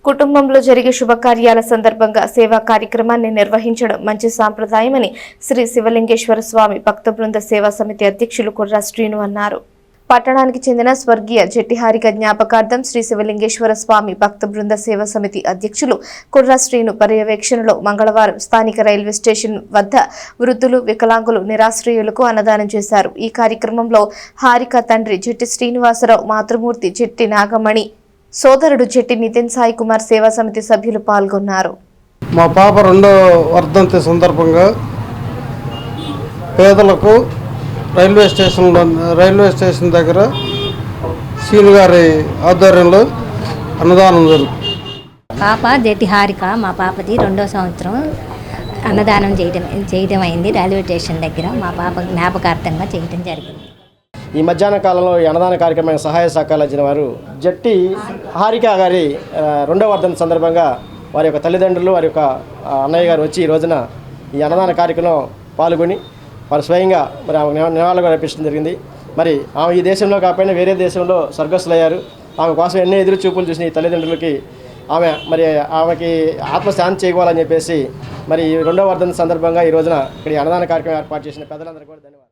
కుటుంబంలో జరిగే శుభకార్యాల సందర్భంగా సేవా కార్యక్రమాన్ని నిర్వహించడం మంచి సాంప్రదాయమని శ్రీ శివలింగేశ్వర స్వామి భక్త బృంద సేవా సమితి అధ్యక్షులు కుర్రా శ్రీను అన్నారు. పట్టణానికి చెందిన స్వర్గీయ జట్టిహారిక జ్ఞాపకార్థం శ్రీ శివలింగేశ్వర స్వామి భక్త బృంద సేవా సమితి అధ్యక్షులు కుర్రా శ్రీను పర్యవేక్షణలో మంగళవారం స్థానిక రైల్వే స్టేషన్ వద్ద వృద్ధులు, వికలాంగులు, నిరాశ్రయులకు అన్నదానం చేశారు. ఈ కార్యక్రమంలో హారిక తండ్రి జట్టి శ్రీనివాసరావు, మాతృమూర్తి జట్టి నాగమణి, సోదరుడు జట్టి నితిన్ సాయి కుమార్ సేవా సమితి సభ్యులు పాల్గొన్నారు. మా పాప రెండో వర్ధంతి సందర్భంగా పేదలకు రైల్వే స్టేషన్ దగ్గర సీను గారి ఆధ్వర్యంలో అన్నదానం జరుగుతుంది. పాప జట్టి హారిక, మా పాపది రెండో సంవత్సరం అన్నదానం చేయడం అయింది. రైల్వే స్టేషన్ దగ్గర మా పాప జ్ఞాపకార్థంగా చేయడం జరిగింది. ఈ మధ్యాహ్న కాలంలో ఈ అన్నదాన కార్యక్రమానికి సహాయ సహకారాలు ఇచ్చిన వారు జట్టి హారిక గారి రెండవ వర్ధంతి సందర్భంగా వారి యొక్క తల్లిదండ్రులు, వారి యొక్క అన్నయ్య గారు వచ్చి ఈ రోజున ఈ అన్నదాన కార్యక్రమం పాల్గొని వారు స్వయంగా మరి ఆమె నివాళులు అర్పించడం జరిగింది. మరి ఆమె ఈ దేశంలో కాకపోయినా వేరే దేశంలో స్వర్గస్థులయ్యారు. ఆమె కోసం ఎన్నో ఎదురు చూపులు చూసిన ఈ తల్లిదండ్రులకి ఆమెకి ఆత్మశాంతి చేయకోవాలని చెప్పేసి మరి ఈ రెండవ వర్ధంతి సందర్భంగా ఈ రోజున ఇక్కడ అన్నదాన కార్యక్రమం ఏర్పాటు చేసిన పెద్దలందరూ కూడా ధన్యవాదాలు.